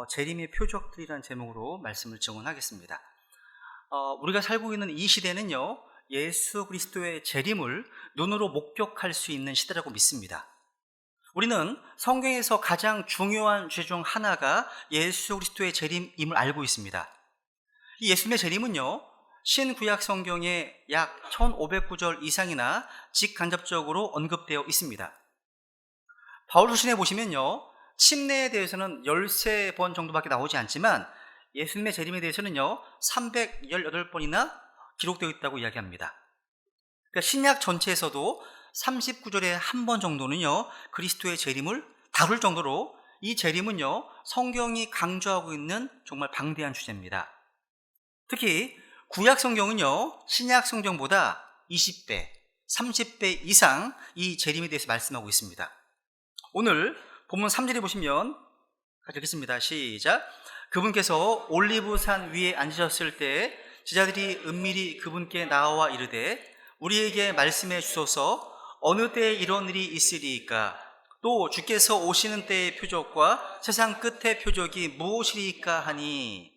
재림의 표적들이라는 제목으로 말씀을 증언하겠습니다. 우리가 살고 있는 이 시대는요, 예수 그리스도의 재림을 눈으로 목격할 수 있는 시대라고 믿습니다. 우리는 성경에서 가장 중요한 주제 중 하나가 예수 그리스도의 재림임을 알고 있습니다. 이 예수님의 재림은요, 신구약 성경에 약 1500구절 이상이나 직간접적으로 언급되어 있습니다. 바울서신에 보시면요, 침례에 대해서는 13번 정도밖에 나오지 않지만 예수님의 재림에 대해서는요 318번이나 기록되어 있다고 이야기합니다. 그러니까 신약 전체에서도 39절에 한 번 정도는요 그리스도의 재림을 다룰 정도로 이 재림은요 성경이 강조하고 있는 정말 방대한 주제입니다. 특히 구약 성경은요 신약 성경보다 20배, 30배 이상 이 재림에 대해서 말씀하고 있습니다. 오늘 본문 3절에 보시면 같이 읽겠습니다. 시작. 그분께서 올리브산 위에 앉으셨을 때 제자들이 은밀히 그분께 나와 이르되 우리에게 말씀해 주소서 어느 때에 이런 일이 있으리이까 또 주께서 오시는 때의 표적과 세상 끝의 표적이 무엇이리이까 하니,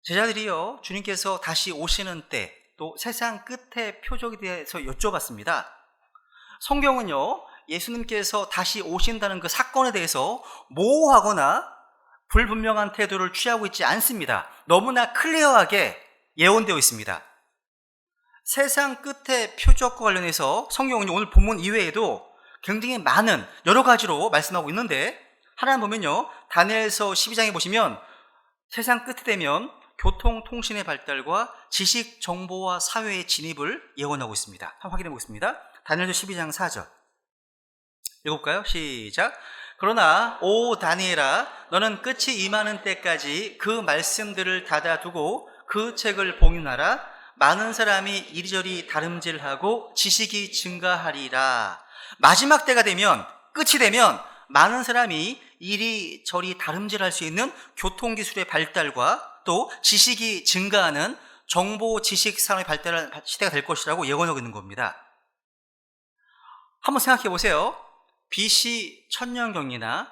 제자들이요 주님께서 다시 오시는 때 또 세상 끝의 표적에 대해서 여쭤봤습니다. 성경은요 예수님께서 다시 오신다는 그 사건에 대해서 모호하거나 불분명한 태도를 취하고 있지 않습니다. 너무나 클리어하게 예언되어 있습니다. 세상 끝의 표적과 관련해서 성경은 오늘 본문 이외에도 굉장히 많은 여러 가지로 말씀하고 있는데, 하나는 보면요 다니엘서 12장에 보시면 세상 끝이 되면 교통통신의 발달과 지식, 정보와 사회의 진입을 예언하고 있습니다. 한번 확인해 보겠습니다. 다니엘서 12장 4절 읽어볼까요? 시작. 그러나 오 다니엘아, 너는 끝이 임하는 때까지 그 말씀들을 닫아두고 그 책을 봉인하라. 많은 사람이 이리저리 다름질하고 지식이 증가하리라. 마지막 때가 되면, 끝이 되면 많은 사람이 이리저리 다름질할 수 있는 교통기술의 발달과 또 지식이 증가하는 정보 지식 산업의 발달한 시대가 될 것이라고 예언하고 있는 겁니다. 한번 생각해 보세요. BC 1000년경이나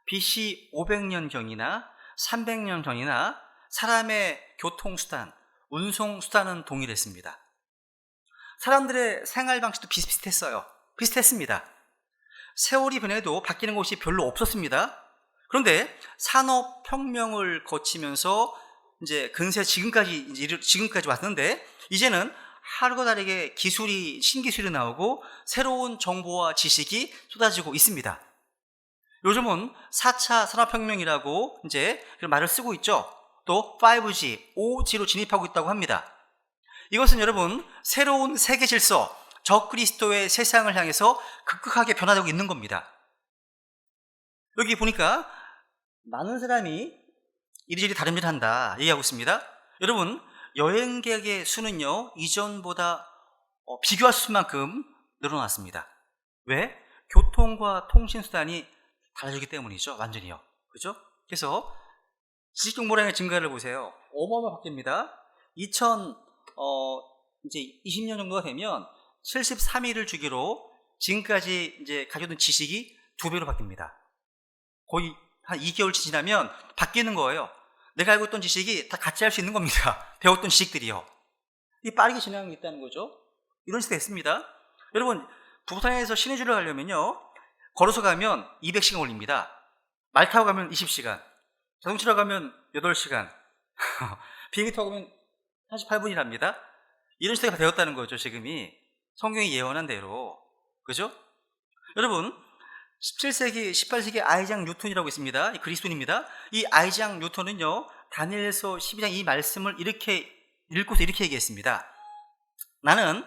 BC 500년경이나 300년경이나 사람의 교통수단, 운송수단은 동일했습니다. 사람들의 생활 방식도 비슷했어요. 비슷했습니다. 세월이 변해도 바뀌는 것이 별로 없었습니다. 그런데 산업혁명을 거치면서 이제 근세 지금까지 왔는데, 이제는 하루가 다르게 신기술이 나오고 새로운 정보와 지식이 쏟아지고 있습니다. 요즘은 4차 산업혁명이라고 이제 그런 말을 쓰고 있죠. 또 5G, 5G로 진입하고 있다고 합니다. 이것은 여러분 새로운 세계 질서, 적그리스도의 세상을 향해서 급격하게 변화되고 있는 겁니다. 여기 보니까 많은 사람이 이리저리 다름질 한다 얘기하고 있습니다. 여러분 여행객의 수는요 이전보다 비교할 수만큼 늘어났습니다. 왜? 교통과 통신수단이 달라지기 때문이죠. 완전히요. 그죠? 그래서 지식정보량의 증가를 보세요. 어마어마하게 바뀝니다. 2020년 정도가 되면 73일을 주기로 지금까지 이제 가져둔 지식이 2배로 바뀝니다. 거의 한 2개월 지나면 바뀌는 거예요. 내가 알고 있던 지식이 다 같이 할 수 있는 겁니다. 배웠던 지식들이요. 이 빠르게 진행하고 있다는 거죠. 이런 시대가 있습니다. 여러분 부산에서 신의주를 가려면요 걸어서 가면 200시간 걸립니다. 말 타고 가면 20시간, 자동차로 가면 8시간, 비행기 타고 가면 48분이랍니다. 이런 시대가 되었다는 거죠. 지금이 성경이 예언한 대로. 그죠? 여러분 17세기, 18세기 아이작 뉴턴이라고 있습니다. 그리스도인입니다. 이 아이작 뉴턴은요 다니엘서 12장 이 말씀을 이렇게 읽고서 이렇게 얘기했습니다. 나는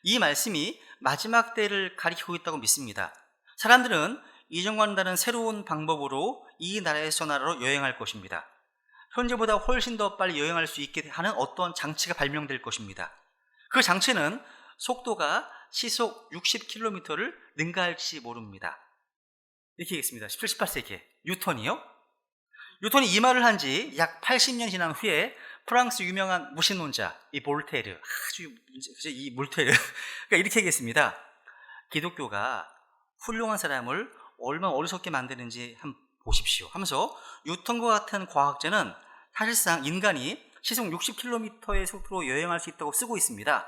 이 말씀이 마지막 때를 가리키고 있다고 믿습니다. 사람들은 이전과는 다른 새로운 방법으로 이 나라에서 나라로 여행할 것입니다. 현재보다 훨씬 더 빨리 여행할 수 있게 하는 어떤 장치가 발명될 것입니다. 그 장치는 속도가 시속 60km를 능가할지 모릅니다. 이렇게 얘기했습니다. 17, 18세기에 뉴턴이요. 뉴턴이 이 말을 한 지 약 80년 지난 후에 프랑스 유명한 무신론자 이 몰테르, 이 몰테르 그러니까 이렇게 얘기했습니다. 기독교가 훌륭한 사람을 얼마나 어리석게 만드는지 한번 보십시오 하면서 뉴턴과 같은 과학자는 사실상 인간이 시속 60km의 속도로 여행할 수 있다고 쓰고 있습니다.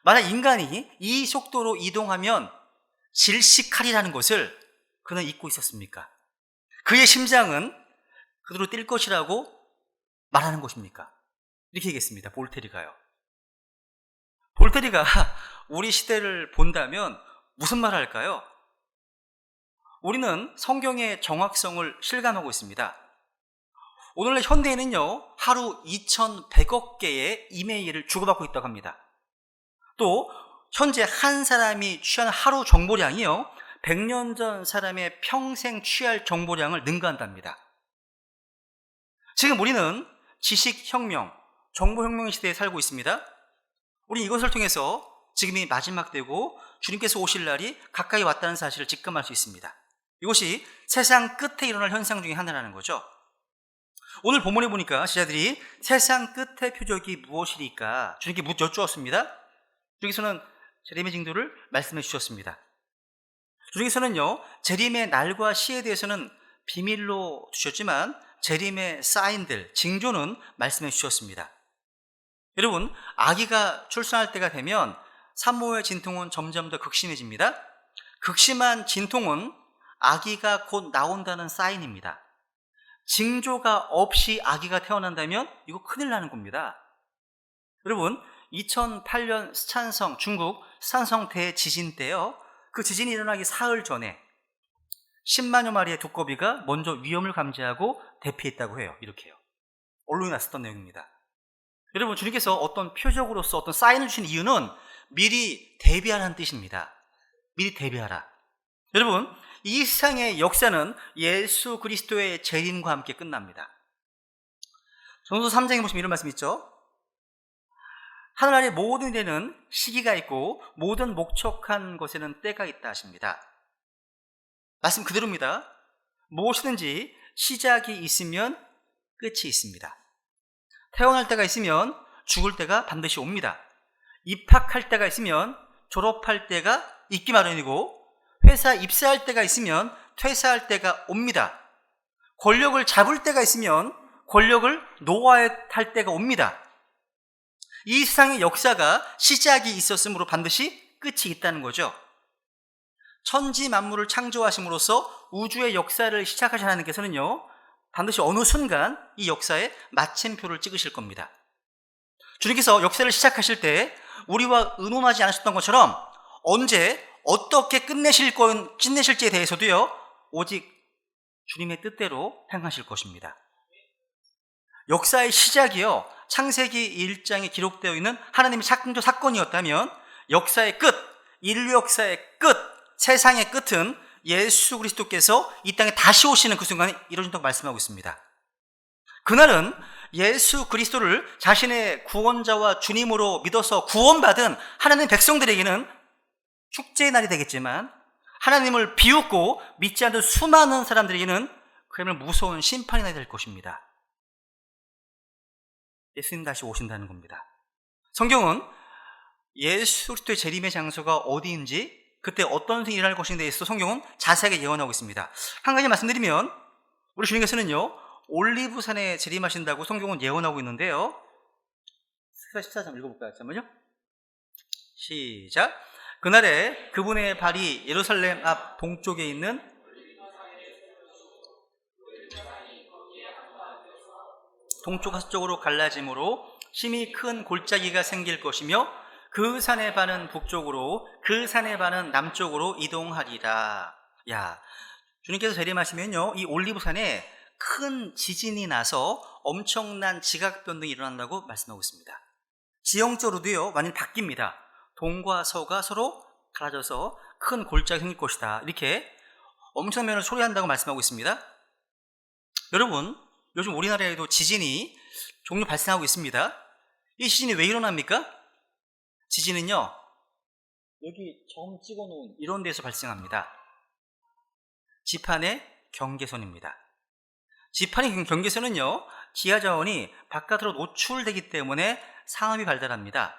만약 인간이 이 속도로 이동하면 질식하리라는 것을 그는 잊고 있었습니까? 그의 심장은 그대로 뛸 것이라고 말하는 것입니까? 이렇게 얘기했습니다. 볼테리가요. 볼테리가 우리 시대를 본다면 무슨 말을 할까요? 우리는 성경의 정확성을 실감하고 있습니다. 오늘날 현대에는요, 하루 2100억 개의 이메일을 주고받고 있다고 합니다. 또 현재 한 사람이 취하는 하루 정보량이요, 100년 전 사람의 평생 취할 정보량을 능가한답니다. 지금 우리는 지식혁명, 정보혁명 시대에 살고 있습니다. 우리 이것을 통해서 지금이 마지막 때고 주님께서 오실 날이 가까이 왔다는 사실을 직감할 수 있습니다. 이것이 세상 끝에 일어날 현상 중에 하나라는 거죠. 오늘 본문에 보니까 제자들이 세상 끝의 표적이 무엇이리까 주님께 여쭈었습니다. 주님께서는 재림의 징조를 말씀해 주셨습니다. 주님께서는요, 재림의 날과 시에 대해서는 비밀로 주셨지만 재림의 사인들, 징조는 말씀해 주셨습니다. 여러분, 아기가 출산할 때가 되면 산모의 진통은 점점 더 극심해집니다. 극심한 진통은 아기가 곧 나온다는 사인입니다. 징조가 없이 아기가 태어난다면 이거 큰일 나는 겁니다. 여러분, 2008년 스촨성, 중국 스촨성 대지진 때요, 그 지진이 일어나기 사흘 전에 10만여 마리의 두꺼비가 먼저 위험을 감지하고 대피했다고 해요. 이렇게요. 언론에 났었던 내용입니다. 여러분, 주님께서 어떤 표적으로서 어떤 사인을 주신 이유는 미리 대비하라는 뜻입니다. 미리 대비하라. 여러분, 이 세상의 역사는 예수 그리스도의 재림과 함께 끝납니다. 전도서 3장에 보시면 이런 말씀 있죠. 하늘나라의 모든 일에는 시기가 있고 모든 목적한 것에는 때가 있다 하십니다. 말씀 그대로입니다. 무엇이든지 시작이 있으면 끝이 있습니다. 태어날 때가 있으면 죽을 때가 반드시 옵니다. 입학할 때가 있으면 졸업할 때가 있기 마련이고, 회사 입사할 때가 있으면 퇴사할 때가 옵니다. 권력을 잡을 때가 있으면 권력을 놓아야 할 때가 옵니다. 이 세상의 역사가 시작이 있었으므로 반드시 끝이 있다는 거죠. 천지 만물을 창조하심으로써 우주의 역사를 시작하신 하나님께서는요, 반드시 어느 순간 이 역사에 마침표를 찍으실 겁니다. 주님께서 역사를 시작하실 때 우리와 의논하지 않으셨던 것처럼 언제 어떻게 끝내실지에 대해서도요, 오직 주님의 뜻대로 행하실 것입니다. 역사의 시작이요, 창세기 1장에 기록되어 있는 하나님의 창조 사건이었다면 역사의 끝, 인류 역사의 끝, 세상의 끝은 예수 그리스도께서 이 땅에 다시 오시는 그 순간에 이루어진다고 말씀하고 있습니다. 그날은 예수 그리스도를 자신의 구원자와 주님으로 믿어서 구원받은 하나님의 백성들에게는 축제의 날이 되겠지만, 하나님을 비웃고 믿지 않는 수많은 사람들에게는 그야말로 무서운 심판이 될 것입니다. 예수님 다시 오신다는 겁니다. 성경은 예수 그리스도의 재림의 장소가 어디인지, 그때 어떤 일이 일어날 것인에 대해서 성경은 자세하게 예언하고 있습니다. 한 가지 말씀드리면, 우리 주님께서는요, 올리브산에 재림하신다고 성경은 예언하고 있는데요. 14장 읽어볼까요? 잠깐만요. 시작. 그날에 그분의 발이 예루살렘 앞 동쪽에 있는 동쪽 서쪽으로 갈라짐으로 심히 큰 골짜기가 생길 것이며, 그 산의 반은 북쪽으로 그 산의 반은 남쪽으로 이동하리라. 야, 주님께서 재림하시면요, 이 올리브산에 큰 지진이 나서 엄청난 지각 변동이 일어난다고 말씀하고 있습니다. 지형적으로도요, 완전히 바뀝니다. 동과 서가 서로 갈라져서 큰 골짜기가 생길 것이다. 이렇게 엄청난 면을 초래한다고 말씀하고 있습니다. 여러분, 요즘 우리나라에도 지진이 종종 발생하고 있습니다. 이 지진이 왜 일어납니까? 지진은요, 여기 점 찍어놓은 이런 데서 발생합니다. 지판의 경계선입니다. 지판의 경계선은요, 지하자원이 바깥으로 노출되기 때문에 상암이 발달합니다.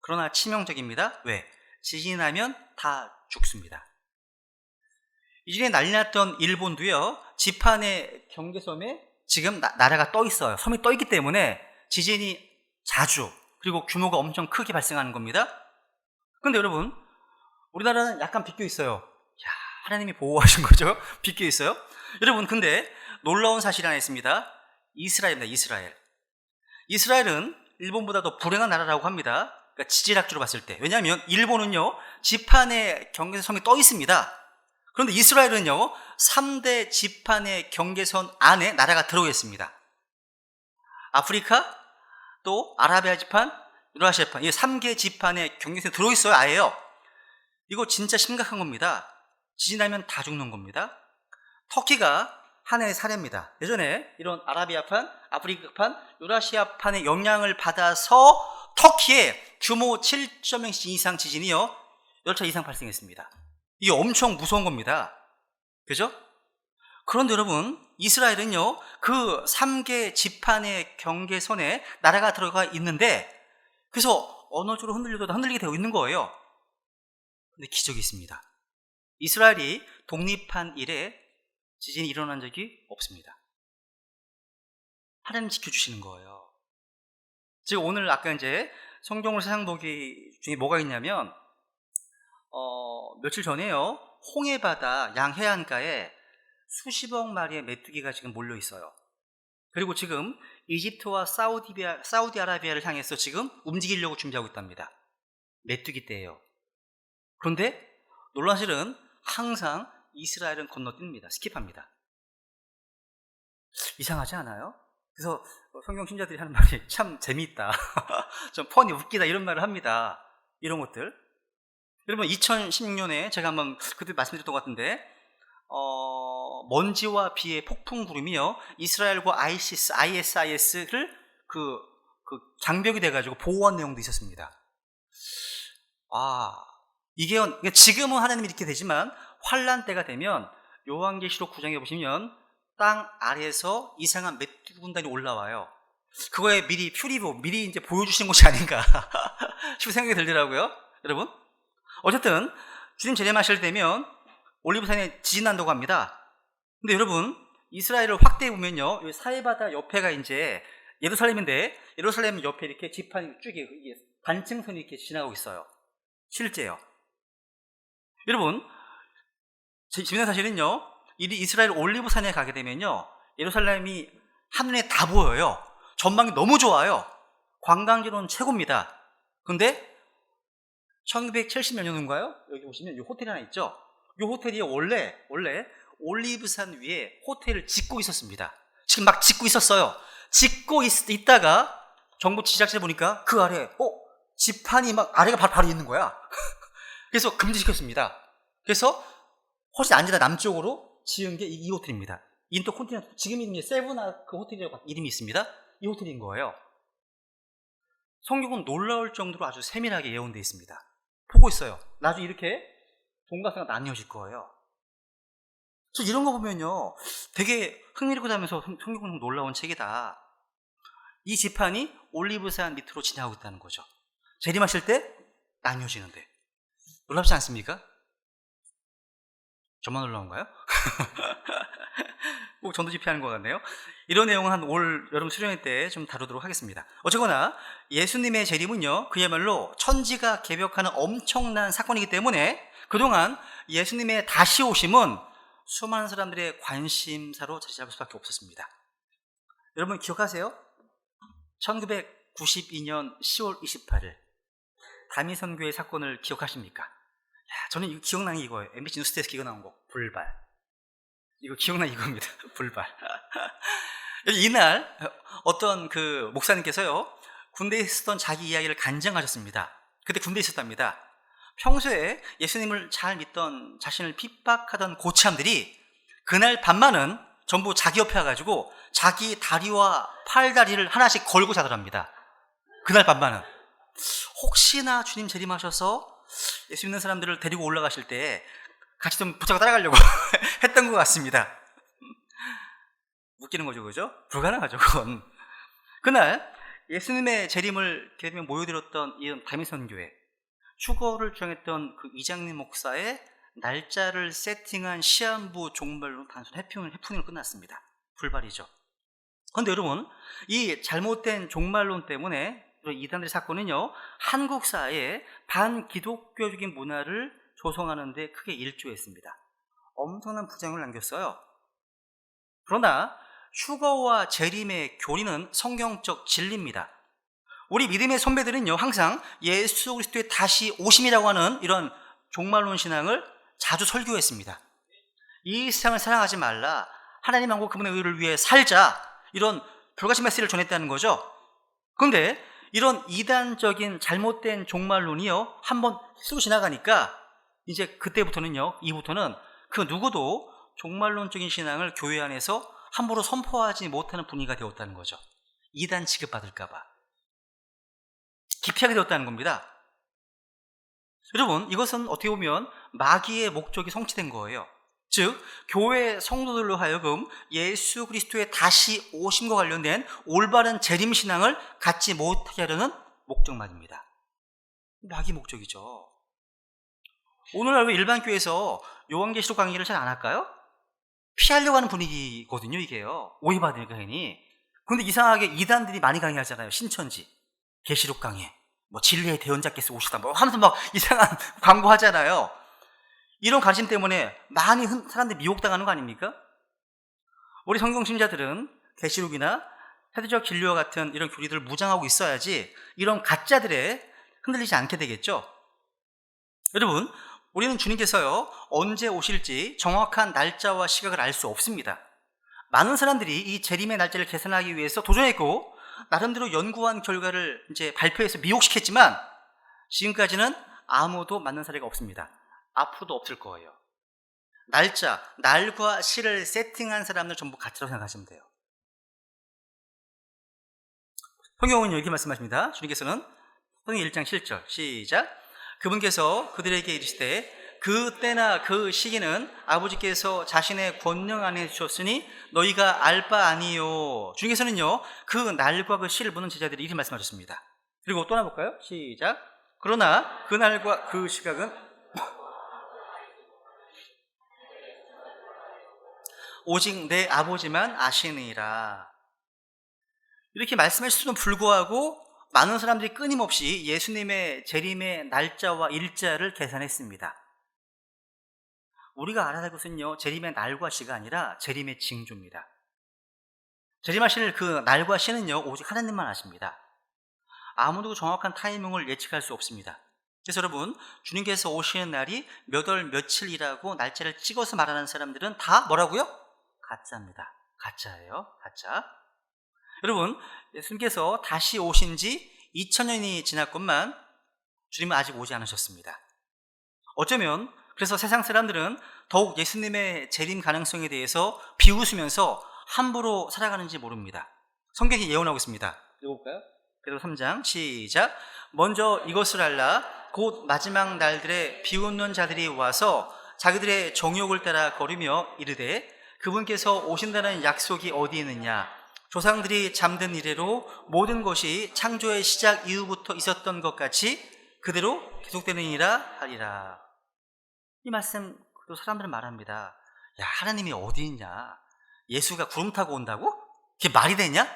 그러나 치명적입니다. 왜? 지진이 나면 다 죽습니다. 이전에 난리 났던 일본도요, 지판의 경계섬에 지금 나라가 떠 있어요. 섬이 떠 있기 때문에 지진이 자주, 그리고 규모가 엄청 크게 발생하는 겁니다. 그런데 여러분, 우리나라는 약간 비껴 있어요. 야, 하나님이 보호하신 거죠? 비껴 있어요. 여러분, 근데 놀라운 사실이 하나 있습니다. 이스라엘입니다. 이스라엘은 일본보다 더 불행한 나라라고 합니다. 그러니까 지질학적으로 봤을 때. 왜냐하면 일본은요, 지판의 경계선이 떠 있습니다. 그런데 이스라엘은요, 3대 지판의 경계선 안에 나라가 들어가 있습니다. 아프리카, 또 아라비아 지판, 유라시아 지판, 이 3개 지판의 경계선에 들어있어요. 아예요. 이거 진짜 심각한 겁니다. 지진하면 다 죽는 겁니다. 터키가 하나의 사례입니다. 예전에 이런 아라비아판, 아프리카판, 유라시아판의 영향을 받아서 터키에 규모 7.0 이상 지진이요, 10차 이상 발생했습니다. 이게 엄청 무서운 겁니다. 그죠? 그런데 여러분, 이스라엘은요, 그 3개 지판의 경계선에 나라가 들어가 있는데, 그래서 어느 쪽으로 흔들려도 흔들리게 되어 있는 거예요. 근데 기적이 있습니다. 이스라엘이 독립한 이래 지진이 일어난 적이 없습니다. 하나님 지켜주시는 거예요. 지금 오늘 아까 이제 성경을 세상 보기 중에 뭐가 있냐면, 며칠 전에요, 홍해바다 양해안가에 수십억 마리의 메뚜기가 지금 몰려 있어요. 그리고 지금 이집트와 사우디아라비아를 향해서 지금 움직이려고 준비하고 있답니다. 메뚜기 떼예요. 그런데 놀라운 사실은 항상 이스라엘은 건너뜁니다. 스킵합니다. 이상하지 않아요? 그래서 성경 신자들이 하는 말이 참 재미있다. 좀 펀이 웃기다 이런 말을 합니다. 이런 것들. 여러분, 2016년에 제가 한번 그때 말씀드렸던 것 같은데, 먼지와 비의 폭풍 구름이요, 이스라엘과 ISIS를 그 장벽이 돼가지고 보호한 내용도 있었습니다. 이게 지금은 하나님이 이렇게 되지만 환란 때가 되면 요한계시록 9장에 보시면 땅 아래에서 이상한 메뚜기 군단이 올라와요. 그거에 미리 이제 보여주시는 것이 아닌가 싶은 생각이 들더라고요. 여러분, 어쨌든 주님 재림하실 때면 올리브산에 지진 난다고 합니다. 근데 여러분, 이스라엘을 확대해 보면요, 사해바다 옆에가 이제 예루살렘인데, 예루살렘 옆에 이렇게 지판이 쭉 반층선이 이렇게 지나가고 있어요. 실제요. 여러분, 재미난 사실은요, 이스라엘 올리브산에 가게 되면요, 예루살렘이 한눈에 다 보여요. 전망이 너무 좋아요. 관광지로는 최고입니다. 근데 1970몇 년인가요? 여기 보시면 이 호텔이 하나 있죠. 이 호텔이 원래 올리브산 위에 호텔을 짓고 있었습니다. 지금 막 짓고 있었어요. 짓고 있다가 정부 지자체 보니까 그 아래 지판이 막 아래가 바로 있는 거야. 그래서 금지시켰습니다. 그래서 훨씬 안지나 남쪽으로 지은 게 이 호텔입니다. 인터콘티넨탈, 지금 이름이 세븐아크 호텔이라고 이름이 있습니다. 이 호텔인 거예요. 성경은 놀라울 정도로 아주 세밀하게 예언되어 있습니다. 보고 있어요. 나중에 이렇게 동가사가 나뉘어질 거예요. 그래서 이런 거 보면요, 되게 흥미롭고 하면서 성경은 놀라운 책이다. 이 지판이 올리브산 밑으로 지나가고 있다는 거죠. 재림하실 때 나뉘어지는데 놀랍지 않습니까? 저만 놀라운가요? 꼭 전도집회하는 것 같네요. 이런 내용은 한 올 여름 수련회 때 좀 다루도록 하겠습니다. 어쨌거나 예수님의 재림은요, 그야말로 천지가 개벽하는 엄청난 사건이기 때문에 그동안 예수님의 다시 오심은 수많은 사람들의 관심사로 자리 잡을 수밖에 없었습니다. 여러분 기억하세요? 1992년 10월 28일 다미선교회 사건을 기억하십니까? 저는 이거 기억나는 게 이거예요. MBC 뉴스에서 기억 나온 거, 불발. 이거 기억나는 이겁니다. 불발. 이날 어떤 그 목사님께서요, 군대에 있었던 자기 이야기를 간증하셨습니다. 그때 군대에 있었답니다. 평소에 예수님을 잘 믿던 자신을 핍박하던 고참들이 그날 밤만은 전부 자기 옆에 와가지고 자기 다리와 팔다리를 하나씩 걸고 자더랍니다. 그날 밤만은. 혹시나 주님 재림하셔서 예수 믿는 사람들을 데리고 올라가실 때 같이 좀 붙잡아 따라가려고 했던 것 같습니다. 웃기는 거죠, 그죠? 불가능하죠, 그건. 그날 예수님의 재림을 기다리며 모여들었던 이 다미선 교회, 휴거를 주장했던 그 이장님 목사의 날짜를 세팅한 시한부 종말론 단순 해프닝으로 끝났습니다. 불발이죠. 그런데 여러분, 이 잘못된 종말론 때문에 이단들의 사건은요, 한국 사회에 반기독교적인 문화를 조성하는 데 크게 일조했습니다. 엄청난 부작용을 남겼어요. 그러나 휴거와 재림의 교리는 성경적 진리입니다. 우리 믿음의 선배들은요, 항상 예수 그리스도의 다시 오심이라고 하는 이런 종말론 신앙을 자주 설교했습니다. 이 세상을 사랑하지 말라, 하나님 하고 그분의 의를 위해 살자, 이런 불가침 메시지를 전했다는 거죠. 그런데 이런 이단적인 잘못된 종말론이요, 한번 쓰고 지나가니까 이제 그때부터는요, 이후부터는 그 누구도 종말론적인 신앙을 교회 안에서 함부로 선포하지 못하는 분위기가 되었다는 거죠. 이단 취급받을까 봐 기피하게 되었다는 겁니다. 여러분, 이것은 어떻게 보면 마귀의 목적이 성취된 거예요. 즉, 교회 성도들로 하여금 예수 그리스도의 다시 오심과 관련된 올바른 재림신앙을 갖지 못하게 하려는 목적만입니다. 마귀 목적이죠. 오늘날 왜 일반 교회에서 요한계시록 강의를 잘 안 할까요? 피하려고 하는 분위기거든요, 이게요. 오해받으니까 괜히. 그런데 이상하게 이단들이 많이 강의하잖아요. 신천지, 계시록 강의, 뭐 진리의 대언자께서 오시다, 뭐 하면서 막 이상한 광고 하잖아요. 이런 관심 때문에 많이 사람들이 미혹당하는 거 아닙니까? 우리 성경신자들은 계시록이나 세대적 진리와 같은 이런 교리들을 무장하고 있어야지 이런 가짜들에 흔들리지 않게 되겠죠. 여러분, 우리는 주님께서요, 언제 오실지 정확한 날짜와 시각을 알 수 없습니다. 많은 사람들이 이 재림의 날짜를 계산하기 위해서 도전했고, 나름대로 연구한 결과를 이제 발표해서 미혹시켰지만, 지금까지는 아무도 맞는 사례가 없습니다. 앞으로도 없을 거예요. 날짜, 날과 시를 세팅한 사람들 전부 가짜라고 생각하시면 돼요. 성경은 이렇게 말씀하십니다. 주님께서는 성경 1장 7절 시작. 그분께서 그들에게 이르시되 그 때나 그 시기는 아버지께서 자신의 권능 안에 주셨으니 너희가 알 바 아니요. 주님께서는요, 그 날과 그 시를 보는 제자들이 이렇게 말씀하셨습니다. 그리고 또 하나 볼까요? 시작. 그러나 그 날과 그 시각은 오직 내 아버지만 아시니라. 이렇게 말씀하실 수는 불구하고 많은 사람들이 끊임없이 예수님의 재림의 날짜와 일자를 계산했습니다. 우리가 알아야 할 것은요, 재림의 날과 시가 아니라 재림의 징조입니다. 재림하실 그 날과 시는요, 오직 하나님만 아십니다. 아무도 정확한 타이밍을 예측할 수 없습니다. 그래서 여러분, 주님께서 오시는 날이 몇 월 며칠이라고 날짜를 찍어서 말하는 사람들은 다 뭐라고요? 가짜입니다. 가짜예요. 가짜. 여러분, 예수님께서 다시 오신 지 2000년이 지났건만 주님은 아직 오지 않으셨습니다. 어쩌면 그래서 세상 사람들은 더욱 예수님의 재림 가능성에 대해서 비웃으면서 함부로 살아가는지 모릅니다. 성경이 예언하고 있습니다. 읽어볼까요? 베드로 3장 시작. 먼저 이것을 알라. 곧 마지막 날들에 비웃는 자들이 와서 자기들의 정욕을 따라 거르며 이르되 그분께서 오신다는 약속이 어디 있느냐. 조상들이 잠든 이래로 모든 것이 창조의 시작 이후부터 있었던 것 같이 그대로 계속되느니라 하리라. 이 말씀 사람들은 말합니다. 야, 하나님이 어디 있냐? 예수가 구름 타고 온다고? 그게 말이 되냐?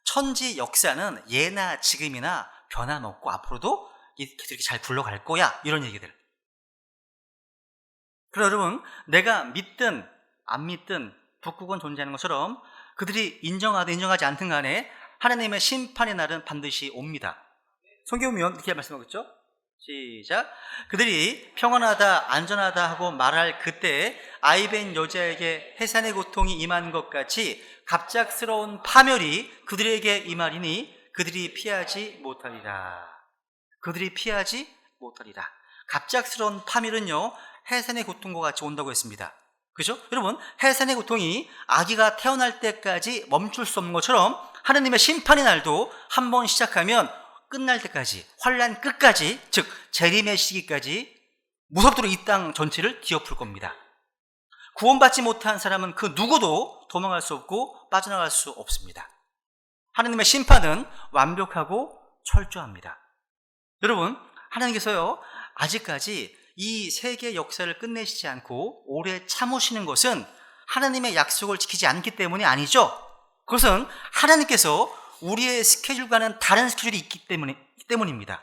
천지 역사는 예나 지금이나 변함없고 앞으로도 계속 이렇게 잘 굴러갈 거야, 이런 얘기들. 그러나 여러분, 내가 믿든 안 믿든 북극은 존재하는 것처럼 그들이 인정하든 인정하지 않든 간에 하나님의 심판의 날은 반드시 옵니다. 성경 보면 이렇게 말씀하겠죠? 시작. 그들이 평안하다 안전하다 하고 말할 그때 아이벤 여자에게 해산의 고통이 임한 것 같이 갑작스러운 파멸이 그들에게 임하리니 그들이 피하지 못하리라. 그들이 피하지 못하리라. 갑작스러운 파멸은요, 해산의 고통과 같이 온다고 했습니다. 그죠? 여러분, 해산의 고통이 아기가 태어날 때까지 멈출 수 없는 것처럼 하나님의 심판의 날도 한번 시작하면 끝날 때까지, 환란 끝까지, 즉 재림의 시기까지 무섭도록 이 땅 전체를 뒤엎을 겁니다. 구원받지 못한 사람은 그 누구도 도망갈 수 없고 빠져나갈 수 없습니다. 하나님의 심판은 완벽하고 철저합니다. 여러분, 하나님께서요, 아직까지 이 세계 역사를 끝내시지 않고 오래 참으시는 것은 하나님의 약속을 지키지 않기 때문이 아니죠. 그것은 하나님께서 우리의 스케줄과는 다른 스케줄이 있기 때문입니다.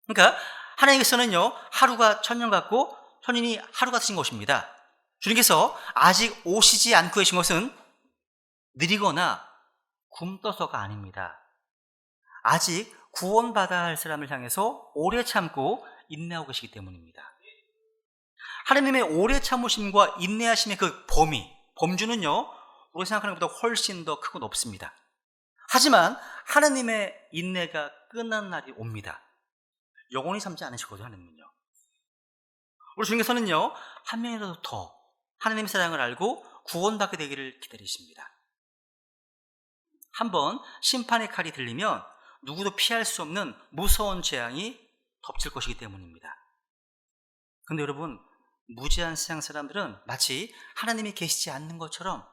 그러니까 하나님께서는요, 하루가 천년 같고 천년이 하루 같으신 것입니다. 주님께서 아직 오시지 않고 계신 것은 느리거나 굼떠서가 아닙니다. 아직 구원받아야 할 사람을 향해서 오래 참고 인내하고 계시기 때문입니다. 하나님의 오래 참으심과 인내하심의 그 범주는요, 우리가 생각하는 것보다 훨씬 더 크고 높습니다. 하지만 하나님의 인내가 끝난 날이 옵니다. 영원히 참지 않으시거든요, 하나님은요. 우리 주님께서는요, 한 명이라도 더 하나님의 사랑을 알고 구원받게 되기를 기다리십니다. 한번 심판의 칼이 들리면 누구도 피할 수 없는 무서운 재앙이 덮칠 것이기 때문입니다. 그런데 여러분, 무지한 세상 사람들은 마치 하나님이 계시지 않는 것처럼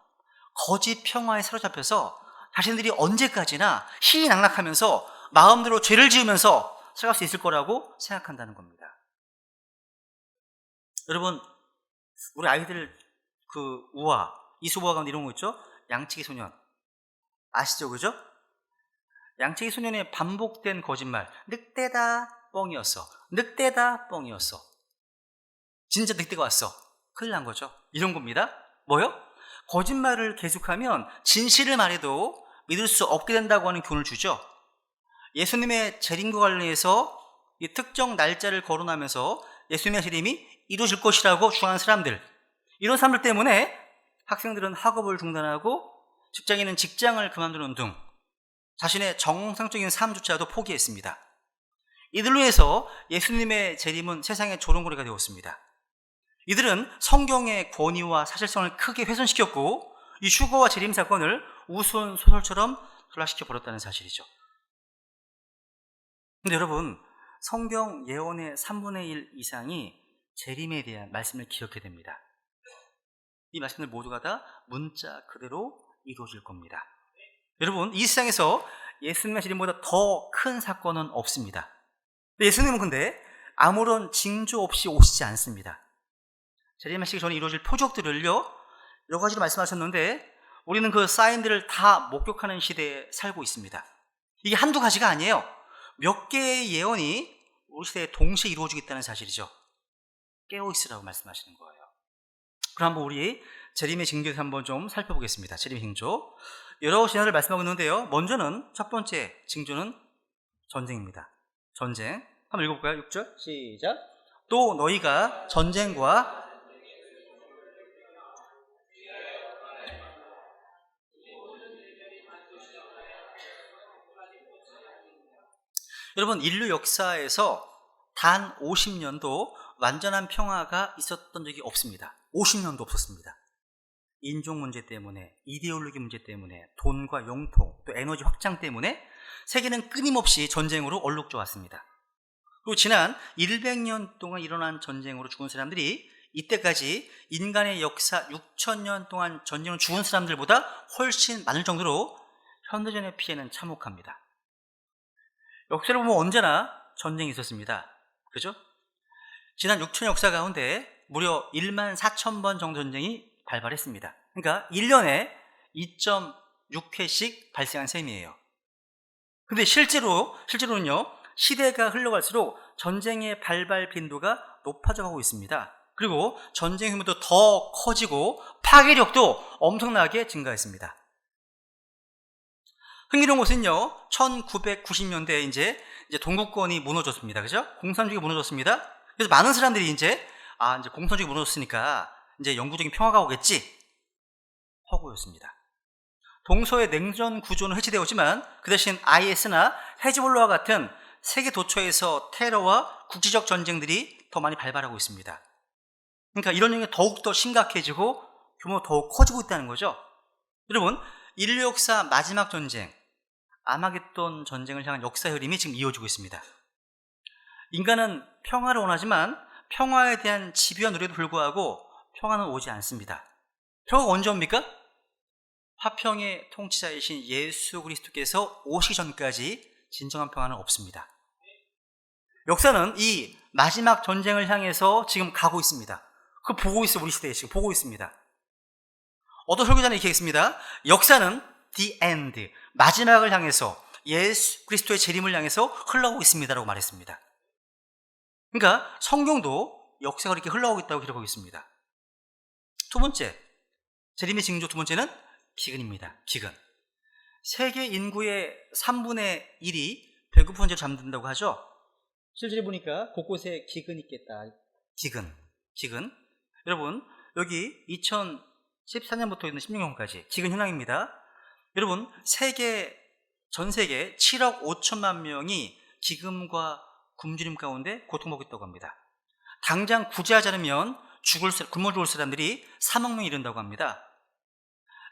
거짓 평화에 사로잡혀서 자신들이 언제까지나 희희낙낙하면서 마음대로 죄를 지으면서 살아갈 수 있을 거라고 생각한다는 겁니다. 여러분, 우리 아이들 그 우화, 이수부화 가운데 이런 거 있죠? 양치기 소년 아시죠? 그죠? 양치기 소년의 반복된 거짓말, 늑대다 뻥이었어, 늑대다 뻥이었어, 진짜 늑대가 왔어, 큰일 난 거죠. 이런 겁니다. 뭐요? 거짓말을 계속하면 진실을 말해도 믿을 수 없게 된다고 하는 교훈을 주죠. 예수님의 재림과 관련해서 이 특정 날짜를 거론하면서 예수님의 재림이 이루어질 것이라고 주장하는 사람들, 이런 사람들 때문에 학생들은 학업을 중단하고 직장인은 직장을 그만두는 등 자신의 정상적인 삶조차도 포기했습니다. 이들로 인해서 예수님의 재림은 세상의 조롱거리가 되었습니다. 이들은 성경의 권위와 사실성을 크게 훼손시켰고 이 휴거와 재림 사건을 우스운 소설처럼 전락시켜 버렸다는 사실이죠. 근데 여러분, 성경 예언의 3분의 1 이상이 재림에 대한 말씀을 기억해야 됩니다. 이 말씀들 모두가 다 문자 그대로 이루어질 겁니다. 여러분, 이 세상에서 예수님의 재림보다 더 큰 사건은 없습니다. 예수님은 근데 아무런 징조 없이 오시지 않습니다. 재림하시기 전에 이루어질 표적들을요, 여러 가지로 말씀하셨는데 우리는 그 사인들을 다 목격하는 시대에 살고 있습니다. 이게 한두 가지가 아니에요. 몇 개의 예언이 우리 시대에 동시에 이루어지겠다는 사실이죠. 깨어있으라고 말씀하시는 거예요. 그럼 한번 우리 재림의 징조에서 한번 좀 살펴보겠습니다. 재림의 징조, 여러 진화를 말씀하고 있는데요, 먼저는 첫 번째 징조는 전쟁입니다. 전쟁 한번 읽어볼까요? 6절 시작. 또 너희가 전쟁과 여러분, 인류 역사에서 단 50년도 완전한 평화가 있었던 적이 없습니다. 50년도 없었습니다. 인종 문제 때문에, 이데올로기 문제 때문에, 돈과 영토, 또 에너지 확장 때문에 세계는 끊임없이 전쟁으로 얼룩져 왔습니다. 그리고 지난 100년 동안 일어난 전쟁으로 죽은 사람들이 이때까지 인간의 역사 6,000년 동안 전쟁으로 죽은 사람들보다 훨씬 많을 정도로 현대전의 피해는 참혹합니다. 역사를 보면 언제나 전쟁이 있었습니다. 그죠? 지난 6천 역사 가운데 무려 14,000번 정도 전쟁이 발발했습니다. 그러니까 1년에 2.6회씩 발생한 셈이에요. 근데 실제로는요, 시대가 흘러갈수록 전쟁의 발발 빈도가 높아져 가고 있습니다. 그리고 전쟁 규모도 더 커지고 파괴력도 엄청나게 증가했습니다. 흥미로운 것은요, 1990년대에 이제 동구권이 무너졌습니다. 그죠? 공산주의가 무너졌습니다. 그래서 많은 사람들이 이제 공산주의가 무너졌으니까 이제 영구적인 평화가 오겠지, 허구였습니다. 동서의 냉전 구조는 해체되었지만 그 대신 IS나 헤즈볼라와 같은 세계 도처에서 테러와 국지적 전쟁들이 더 많이 발발하고 있습니다. 그러니까 이런 영역이 더욱더 심각해지고 규모가 더욱 커지고 있다는 거죠. 여러분, 인류 역사 마지막 전쟁, 아마겟돈 전쟁을 향한 역사 흐름이 지금 이어지고 있습니다. 인간은 평화를 원하지만 평화에 대한 집요한 노력에도 불구하고 평화는 오지 않습니다. 평화가 언제 옵니까? 화평의 통치자이신 예수 그리스도께서 오시기 전까지 진정한 평화는 없습니다. 역사는 이 마지막 전쟁을 향해서 지금 가고 있습니다. 그거 보고 있어요. 우리 시대에 지금 보고 있습니다. 어떤 설교자는 이렇게 했습니다. 역사는 the end, 마지막을 향해서 예수 그리스도의 재림을 향해서 흘러가고 있습니다라고 말했습니다. 그러니까 성경도 역사가 이렇게 흘러가고 있다고 기록하고 있습니다. 두 번째, 재림의 징조 두 번째는 기근입니다. 기근. 세계 인구의 3분의 1이 배고픈 채로 잠든다고 하죠. 실제로 보니까 곳곳에 기근이 있겠다. 기근. 여러분, 여기 2014년부터 있는 16년까지 기근 현황입니다. 여러분, 전 세계 7억 5천만 명이 기근과 굶주림 가운데 고통받고 있다고 합니다. 당장 구제하지 않으면 굶어 죽을 사람들이 3억 명이 이른다고 합니다.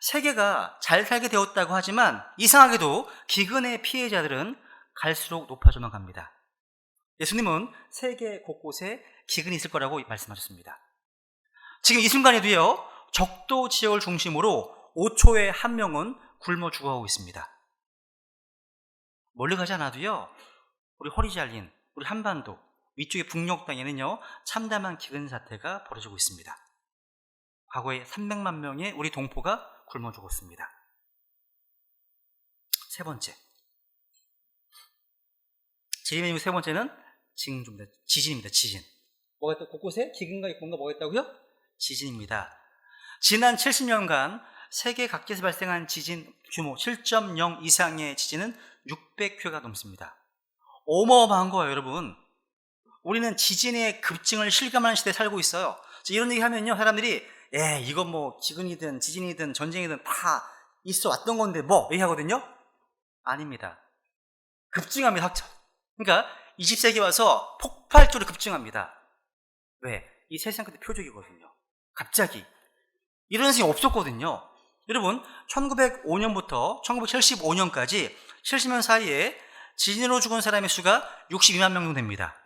세계가 잘 살게 되었다고 하지만 이상하게도 기근의 피해자들은 갈수록 높아져만 갑니다. 예수님은 세계 곳곳에 기근이 있을 거라고 말씀하셨습니다. 지금 이 순간에도요, 적도 지역을 중심으로 5초에 한 명은 굶어 죽어가고 있습니다. 멀리 가지 않아도요, 우리 허리 잘린 우리 한반도 위쪽의 북녘 땅에는요, 참담한 기근 사태가 벌어지고 있습니다. 과거에 300만 명의 우리 동포가 굶어 죽었습니다. 세 번째, 재림의 세 번째는 지진입니다. 지진. 뭐가 있다? 곳곳에 기근과 뭔가 뭐가 있다고요? 지진입니다. 지난 70년간 세계 각지에서 발생한 지진 규모 7.0 이상의 지진은 600회가 넘습니다. 어마어마한 거예요, 여러분. 우리는 지진의 급증을 실감하는 시대에 살고 있어요. 이런 얘기 하면요, 사람들이 이건 뭐 기근이든 지진이든 전쟁이든 다 있어 왔던 건데 뭐 얘기하거든요. 아닙니다. 급증합니다. 그러니까 20세기 와서 폭발적으로 급증합니다. 왜? 이 세상 끝의 표적이거든요. 갑자기 이런 생이 없었거든요. 여러분, 1905년부터 1975년까지 70년 사이에 지진으로 죽은 사람의 수가 62만 명 정도 됩니다.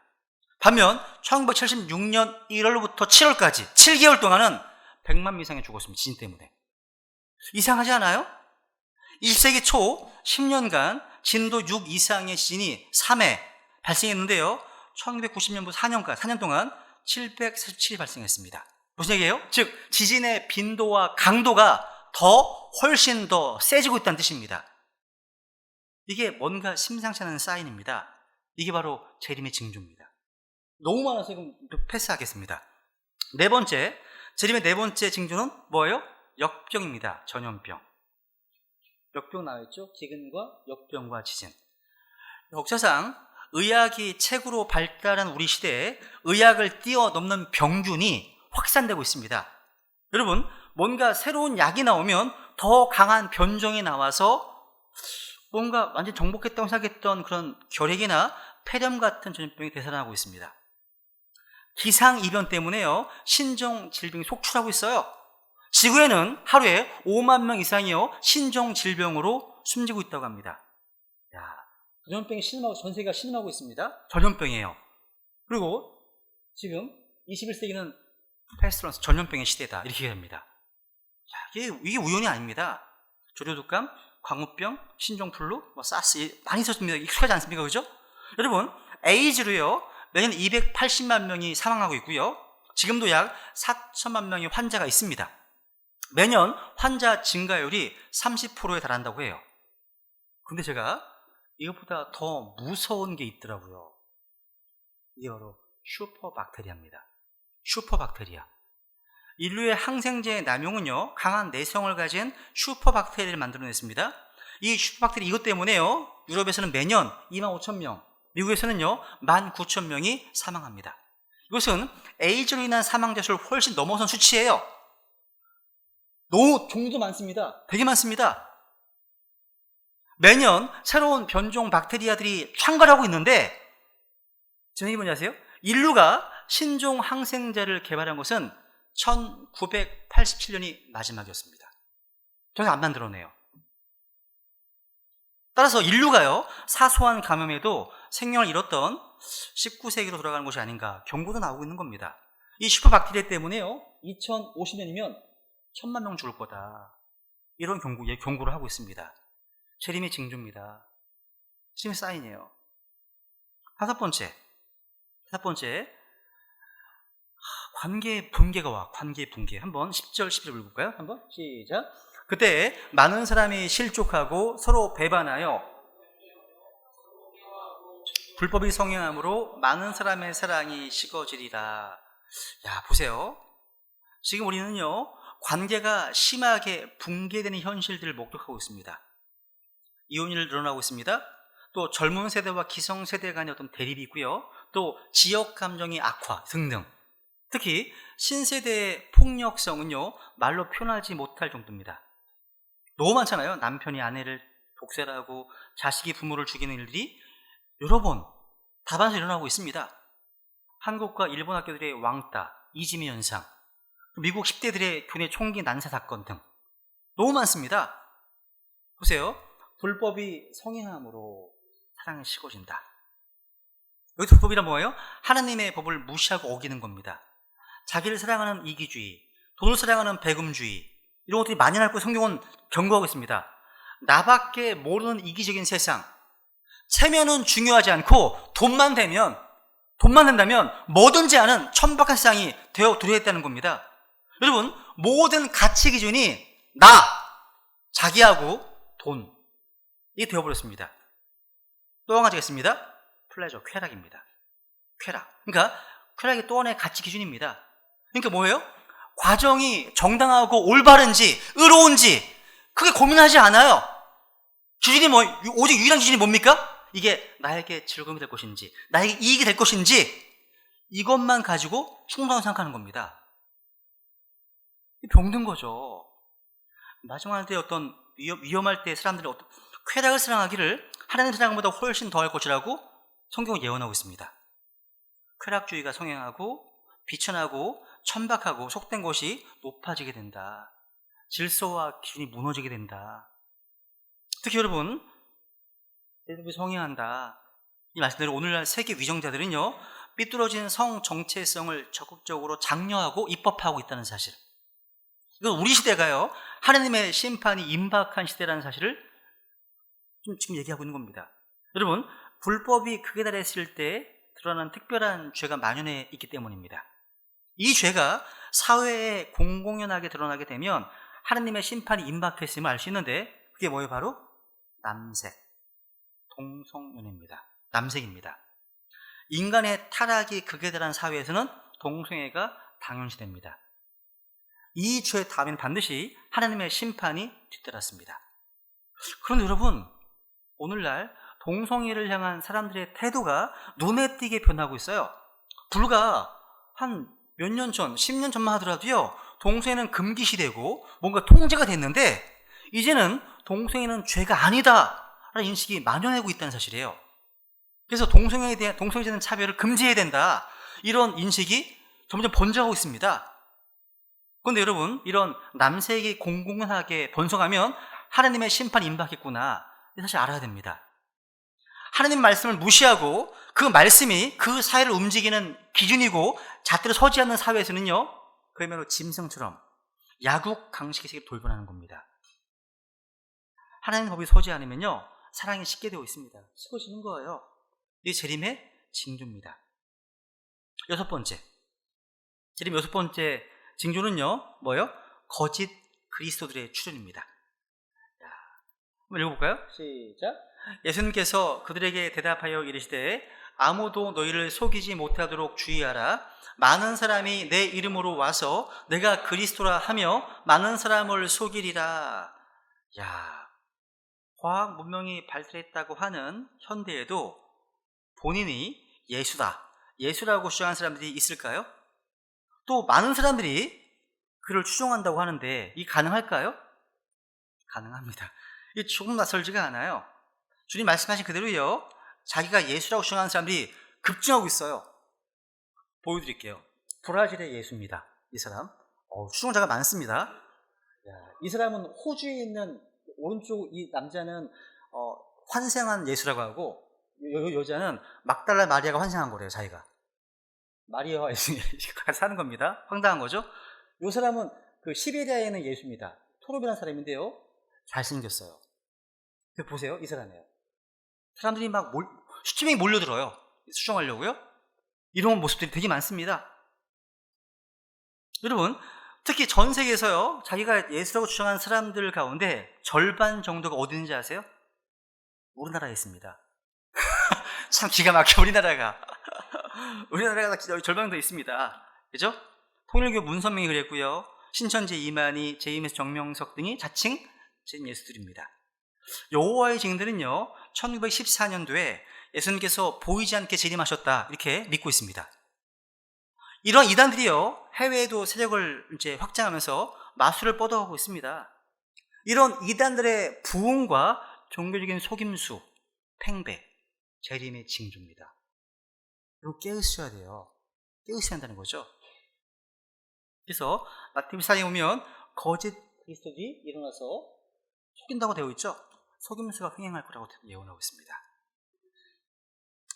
반면 1976년 1월부터 7월까지 7개월 동안은 100만 명 이상이 죽었습니다. 지진 때문에. 이상하지 않아요? 20세기 초 10년간 진도 6 이상의 지진이 3회 발생했는데요, 1990년부터 4년 동안 747이 발생했습니다. 무슨 얘기예요? 즉 지진의 빈도와 강도가 훨씬 더 세지고 있다는 뜻입니다. 이게 뭔가 심상치 않은 사인입니다. 이게 바로 재림의 징조입니다. 너무 많아서 지금 패스하겠습니다. 네 번째, 재림의 네 번째 징조는 뭐예요? 역병입니다. 전염병. 역병 나와있죠? 기근과 역병과 지진. 역사상 의학이 최고로 발달한 우리 시대에 의학을 뛰어넘는 병균이 확산되고 있습니다. 여러분, 뭔가 새로운 약이 나오면 더 강한 변종이 나와서 뭔가 완전 정복했다고 생각했던 그런 결핵이나 폐렴 같은 전염병이 되살아나고 있습니다. 기상이변 때문에요, 신종 질병이 속출하고 있어요. 지구에는 하루에 5만 명 이상이요, 신종 질병으로 숨지고 있다고 합니다. 전염병이 전 세계가 신음하고 있습니다. 전염병이에요. 그리고 지금 21세기는 패스트런스, 전염병의 시대다, 이렇게 얘기합니다. 이게 우연이 아닙니다. 조류독감, 광우병, 신종플루, 사스 많이 있었습니다. 익숙하지 않습니까? 그죠? 여러분, 에이즈로요, 매년 280만 명이 사망하고 있고요, 지금도 약 4천만 명의 환자가 있습니다. 매년 환자 증가율이 30%에 달한다고 해요. 근데 제가 이것보다 더 무서운 게 있더라고요. 이게 바로 슈퍼박테리아입니다. 슈퍼박테리아. 인류의 항생제의 남용은요, 강한 내성을 가진 슈퍼박테리아를 만들어냈습니다. 이 슈퍼박테리아 이것 때문에요, 유럽에서는 매년 2만 5천 명, 미국에서는요 19,000명이 사망합니다. 이것은 에이즈로 인한 사망자 수를 훨씬 넘어선 수치예요. 너무 종류도 많습니다. 되게 많습니다. 매년 새로운 변종 박테리아들이 창궐하고 있는데, 지금 뭔지 아세요? 인류가 신종 항생제를 개발한 것은 1987년이 마지막이었습니다. 더 이상 안 만들어내요. 따라서 인류가요, 사소한 감염에도 생명을 잃었던 19세기로 돌아가는 것이 아닌가 경고도 나오고 있는 겁니다. 이 슈퍼박테리아 때문에요, 2050년이면 1,000만 명 죽을 거다, 이런 경고를 하고 있습니다. 재림의 징조입니다. 재림의 사인이에요. 다섯 번째, 첫 번째, 관계 붕괴가 와. 관계 붕괴. 한번 10절 11절 읽을까요? 한번 시작. 그때 많은 사람이 실족하고 서로 배반하여 불법이 성행함으로 많은 사람의 사랑이 식어지리라. 야, 보세요. 지금 우리는요, 관계가 심하게 붕괴되는 현실들을 목격하고 있습니다. 이혼율 늘어나고 있습니다. 또 젊은 세대와 기성 세대 간의 어떤 대립이 있고요. 또 지역 감정의 악화 등등. 특히 신세대의 폭력성은요, 말로 표현하지 못할 정도입니다. 너무 많잖아요. 남편이 아내를 독살하고 자식이 부모를 죽이는 일들이 여러 번 다반사 일어나고 있습니다. 한국과 일본 학교들의 왕따, 이지미 현상, 미국 10대들의 교내 총기 난사 사건 등 너무 많습니다. 보세요. 불법이 성행함으로 사랑이 식어진다. 여기 불법이란 뭐예요? 하나님의 법을 무시하고 어기는 겁니다. 자기를 사랑하는 이기주의, 돈을 사랑하는 배금주의, 이런 것들이 만연할 거 성경은 경고하고 있습니다. 나밖에 모르는 이기적인 세상, 체면은 중요하지 않고 돈만 된다면 뭐든지 하는 천박한 세상이 되어 들어있다는 겁니다. 여러분, 모든 가치 기준이 나, 자기하고 돈, 이게 되어버렸습니다. 또 한 가지가 있습니다. 플레저, 쾌락입니다. 쾌락. 그러니까 쾌락이 또 하나의 가치 기준입니다. 그러니까 뭐예요? 과정이 정당하고 올바른지 의로운지 크게 고민하지 않아요. 기준이 오직 유일한 기준이 뭡니까? 이게 나에게 즐거움이 될 것인지, 나에게 이익이 될 것인지, 이것만 가지고 충분하다고 생각하는 겁니다. 병든 거죠. 마지막할 때 어떤 위험할 때 사람들이 어떤 쾌락을 사랑하기를 하나님 사랑보다 훨씬 더할 것이라고 성경은 예언하고 있습니다. 쾌락주의가 성행하고 비천하고 천박하고 속된 것이 높아지게 된다. 질서와 기준이 무너지게 된다. 특히 여러분, 대부분 성행한다. 이 말씀대로 오늘날 세계 위정자들은요, 삐뚤어진 성 정체성을 적극적으로 장려하고 입법하고 있다는 사실. 이건 우리 시대가요, 하나님의 심판이 임박한 시대라는 사실을 지금 얘기하고 있는 겁니다. 여러분, 불법이 극에 달했을 때 드러난 특별한 죄가 만연해 있기 때문입니다. 이 죄가 사회에 공공연하게 드러나게 되면 하나님의 심판이 임박했음을 알 수 있는데, 그게 뭐예요? 바로 남색, 동성연애입니다. 남색입니다. 인간의 타락이 극에 달한 사회에서는 동성애가 당연시됩니다. 이 죄 다음에는 반드시 하나님의 심판이 뒤따랐습니다. 그런데 여러분, 오늘날 동성애를 향한 사람들의 태도가 눈에 띄게 변하고 있어요. 불과 한 몇 년 전, 10년 전만 하더라도요, 동성애는 금기시되고 뭔가 통제가 됐는데, 이제는 동성애는 죄가 아니다 라는 인식이 만연하고 있다는 사실이에요. 그래서 동성애에 대한 차별을 금지해야 된다, 이런 인식이 점점 번져가고 있습니다. 그런데 여러분, 이런 남색이 공공연하게 번성하면 하나님의 심판이 임박했구나, 사실 알아야 됩니다. 하나님 말씀을 무시하고 그 말씀이 그 사회를 움직이는 기준이고 잣대로 서지 않는 사회에서는요, 그야말로 짐승처럼 야국 강식의 세계로 돌변하는 겁니다. 하나님 법이 서지 않으면요, 사랑이 식게 되어 있습니다. 식어지는 거예요. 이게 재림의 징조입니다. 여섯 번째 징조는요, 뭐예요? 거짓 그리스도들의 출현입니다. 한번 읽어볼까요? 시작. 예수님께서 그들에게 대답하여 이르시되 아무도 너희를 속이지 못하도록 주의하라. 많은 사람이 내 이름으로 와서 내가 그리스도라 하며 많은 사람을 속이리라. 야, 과학 문명이 발달했다고 하는 현대에도 본인이 예수라고 주장하는 사람들이 있을까요? 또 많은 사람들이 그를 추종한다고 하는데 이 가능할까요? 가능합니다. 이게 조금 낯설지가 않아요. 주님 말씀하신 그대로요, 자기가 예수라고 주장하는 사람들이 급증하고 있어요. 보여드릴게요. 브라질의 예수입니다. 이 사람 추종자가 많습니다. 이 사람은 호주에 있는 오른쪽 이 남자는 환생한 예수라고 하고, 여자는 막달라 마리아가 환생한 거래요. 자기가 마리아와 예수님 같이 사는 겁니다. 황당한 거죠. 이 사람은 그 시베리아에 있는 예수입니다. 토롭이라는 사람인데요, 잘생겼어요. 보세요, 이 사람이에요. 사람들이 막 수천 명이 몰려들어요. 수정하려고요. 이런 모습들이 되게 많습니다. 여러분, 특히 전 세계에서요, 자기가 예수라고 주장하는 사람들 가운데 절반 정도가 어디 있는지 아세요? 우리나라에 있습니다. 참 기가 막혀, 우리나라가. 우리나라가 절반 정도 있습니다. 그죠? 통일교 문선명이 그랬고요. 신천지 이만희, 제임스 정명석 등이 자칭 진 예수들입니다. 여호와의 증인들은요, 1914년도에 예수님께서 보이지 않게 재림하셨다, 이렇게 믿고 있습니다. 이런 이단들이요, 해외에도 세력을 이제 확장하면서 마술을 뻗어가고 있습니다. 이런 이단들의 부흥과 종교적인 속임수, 팽배, 재림의 징조입니다. 이거 깨우쳐야 돼요. 깨우쳐야 한다는 거죠. 그래서 마태복음 4장에 보면 거짓 그리스도들이 일어나서 속인다고 되어 있죠. 속임수가 횡행할 거라고 예언하고 있습니다.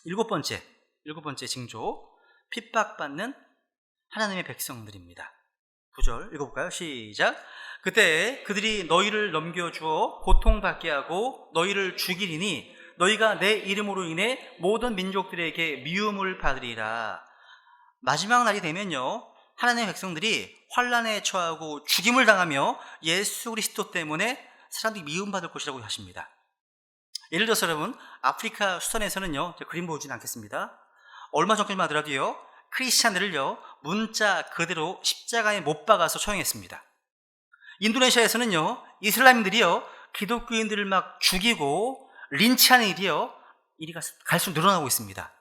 일곱 번째 징조, 핍박받는 하나님의 백성들입니다. 9절 읽어볼까요? 시작. 그때 그들이 너희를 넘겨주어 고통받게 하고 너희를 죽이리니 너희가 내 이름으로 인해 모든 민족들에게 미움을 받으리라. 마지막 날이 되면요, 하나님의 백성들이 환난에 처하고 죽임을 당하며 예수 그리스도 때문에 사람들이 미움받을 것이라고 하십니다. 예를 들어서 여러분, 아프리카 수단에서는요, 그림 보진 않겠습니다. 얼마 전까지만 하더라도요, 크리스찬들을요, 문자 그대로 십자가에 못 박아서 처형했습니다. 인도네시아에서는요, 이슬람인들이요, 기독교인들을 막 죽이고 린치하는 일이요, 일이 갈수록 늘어나고 있습니다.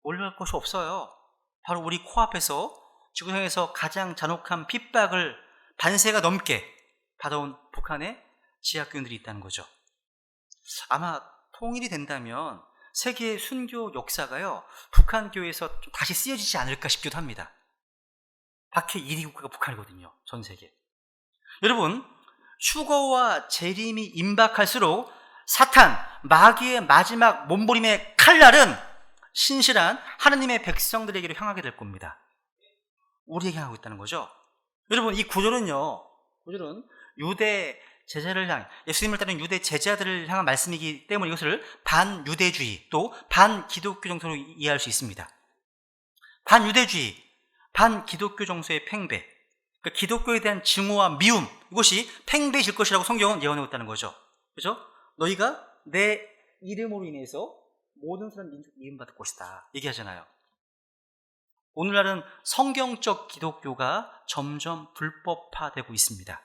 올라갈 것이 없어요. 바로 우리 코앞에서 지구상에서 가장 잔혹한 핍박을 반세가 넘게 받아온 북한의 지하교인들이 있다는 거죠. 아마 통일이 된다면 세계의 순교 역사가요, 북한 교회에서 좀 다시 쓰여지지 않을까 싶기도 합니다. 박해 1위 국가가 북한이거든요, 전 세계. 여러분, 휴거와 재림이 임박할수록 사탄, 마귀의 마지막 몸부림의 칼날은 신실한 하나님의 백성들에게로 향하게 될 겁니다. 우리에게 향하고 있다는 거죠. 여러분, 이 구절은 유대 제자를 향해, 예수님을 따르는 유대 제자들을 향한 말씀이기 때문에 이것을 반유대주의 또 반기독교 정서로 이해할 수 있습니다. 반유대주의, 반기독교 정서의 팽배, 그러니까 기독교에 대한 증오와 미움, 이것이 팽배해질 것이라고 성경은 예언하고 있다는 거죠. 그렇죠? 너희가 내 이름으로 인해서 모든 사람 민족 미움받을 것이다 얘기하잖아요. 오늘날은 성경적 기독교가 점점 불법화되고 있습니다.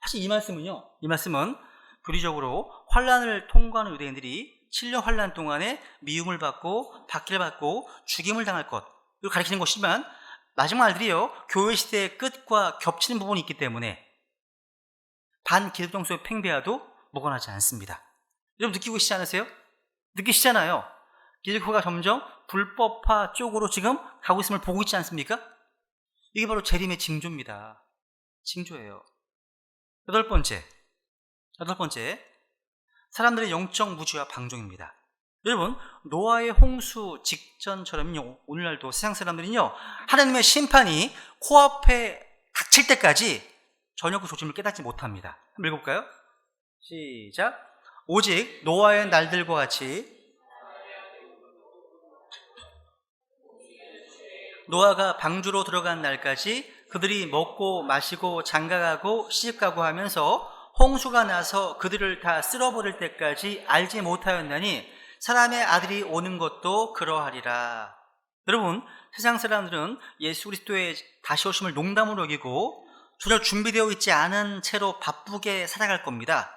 사실 이 말씀은 교리적으로 환란을 통과하는 유대인들이 7년 환란 동안에 미움을 받고 박해를 받고 죽임을 당할 것, 이걸 가리키는 것이지만 마지막 날들이요, 교회 시대의 끝과 겹치는 부분이 있기 때문에 반기독 정서의 팽배와도 무관하지 않습니다. 여러분 느끼고 계시지 않으세요? 느끼시잖아요. 기독교가 점점 불법화 쪽으로 지금 가고 있음을 보고 있지 않습니까? 이게 바로 재림의 징조입니다. 징조예요. 여덟 번째, 사람들의 영적 무지와 방종입니다. 여러분, 노아의 홍수 직전처럼요, 오늘날도 세상 사람들은요, 하나님의 심판이 코앞에 닥칠 때까지 전혀 그 조짐을 깨닫지 못합니다. 한번 읽어볼까요? 시작. 오직 노아의 날들과 같이 노아가 방주로 들어간 날까지 그들이 먹고 마시고 장가가고 시집가고 하면서 홍수가 나서 그들을 다 쓸어버릴 때까지 알지 못하였나니 사람의 아들이 오는 것도 그러하리라. 여러분, 세상 사람들은 예수 그리스도의 다시 오심을 농담으로 여기고 전혀 준비되어 있지 않은 채로 바쁘게 살아갈 겁니다.